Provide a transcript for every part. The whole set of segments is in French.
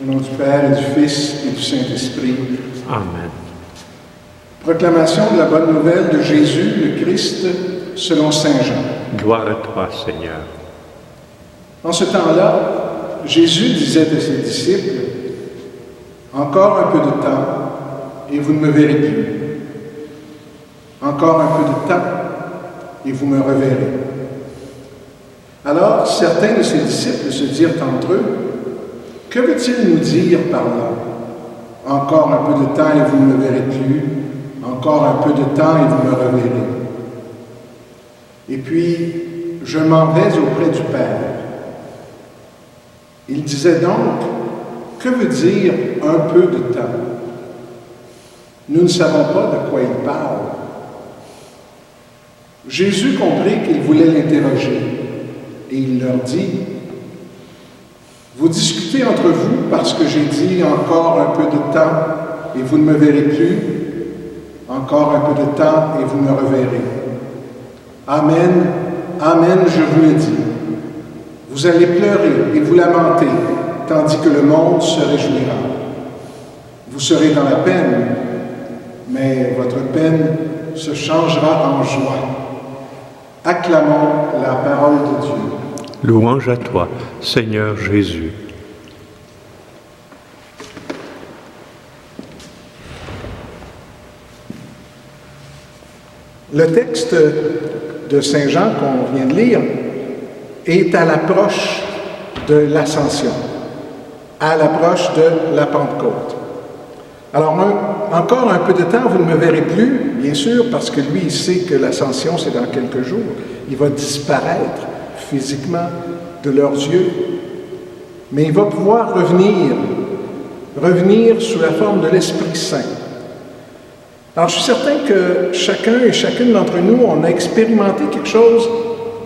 Au nom du Père et du Fils et du Saint-Esprit. Amen. Proclamation de la bonne nouvelle de Jésus, le Christ, selon saint Jean. Gloire à toi, Seigneur. En ce temps-là, Jésus disait à ses disciples, « Encore un peu de temps, et vous ne me verrez plus. Encore un peu de temps, et vous me reverrez. » Alors, certains de ses disciples se dirent entre eux, « Que veut-il nous dire par là? Encore un peu de temps, et vous ne me verrez plus. Encore un peu de temps, et vous me reverrez. Et puis, je m'en vais auprès du Père. » Il disait donc, que veut dire un peu de temps? Nous ne savons pas de quoi il parle. Jésus comprit qu'il voulait l'interroger et il leur dit, « Vous discutez entre vous parce que j'ai dit encore un peu de temps et vous ne me verrez plus, encore un peu de temps et vous me reverrez. Amen, amen, je vous le dis. Vous allez pleurer et vous lamenter, tandis que le monde se réjouira. Vous serez dans la peine, mais votre peine se changera en joie. Acclamons la parole de Dieu. Louange à toi, Seigneur Jésus. Le texte de Saint Jean qu'on vient de lire est à l'approche de l'Ascension, à l'approche de la Pentecôte. Alors, encore un peu de temps, vous ne me verrez plus, bien sûr, parce que lui, il sait que l'Ascension, c'est dans quelques jours. Il va disparaître physiquement de leurs yeux, mais il va pouvoir revenir sous la forme de l'Esprit Saint. Alors, je suis certain que chacun et chacune d'entre nous, on a expérimenté quelque chose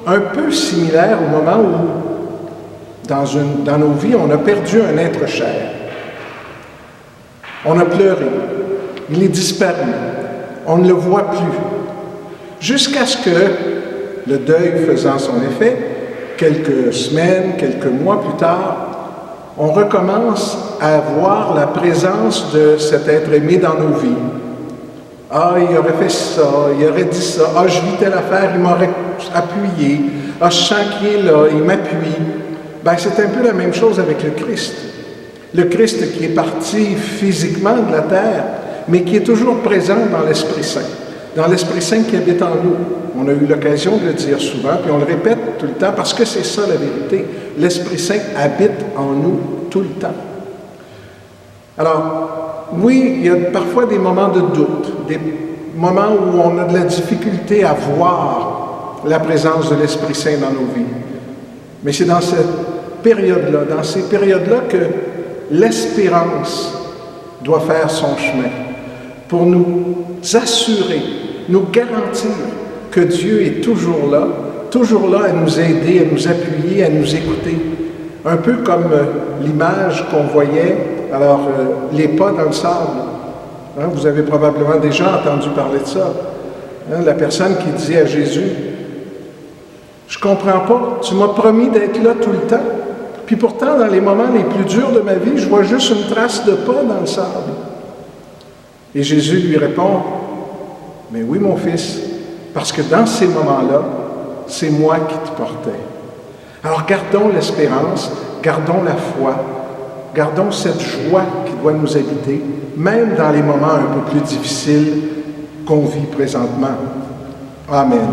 un peu similaire au moment où, dans nos vies, on a perdu un être cher. On a pleuré, il est disparu, on ne le voit plus, jusqu'à ce que, le deuil faisant son effet, quelques semaines, quelques mois plus tard, on recommence à voir la présence de cet être aimé dans nos vies. Ah, il aurait fait ça, il aurait dit ça, ah, je vis telle affaire, il m'aurait appuyé, ah, je sens qu'il est là, il m'appuie. Ben, c'est un peu la même chose avec le Christ. Le Christ qui est parti physiquement de la terre, mais qui est toujours présent dans l'Esprit Saint. Dans l'Esprit Saint qui habite en nous. On a eu l'occasion de le dire souvent, puis on le répète tout le temps, parce que c'est ça la vérité. L'Esprit Saint habite en nous tout le temps. Alors, oui, il y a parfois des moments de doute, des moments où on a de la difficulté à voir la présence de l'Esprit Saint dans nos vies. Mais c'est dans cette période-là, dans ces périodes-là que l'espérance doit faire son chemin pour nous assurer, nous garantir que Dieu est toujours là à nous aider, à nous appuyer, à nous écouter. Un peu comme l'image qu'on voyait, les pas dans le sable. Hein, vous avez probablement déjà entendu parler de ça. Hein, la personne qui dit à Jésus, « Je comprends pas, tu m'as promis d'être là tout le temps. Puis pourtant, dans les moments les plus durs de ma vie, je vois juste une trace de pas dans le sable. » Et Jésus lui répond, « Mais oui, mon fils, parce que dans ces moments-là, c'est moi qui te portais. » Alors gardons l'espérance, gardons la foi, gardons cette joie qui doit nous habiter, même dans les moments un peu plus difficiles qu'on vit présentement. Amen.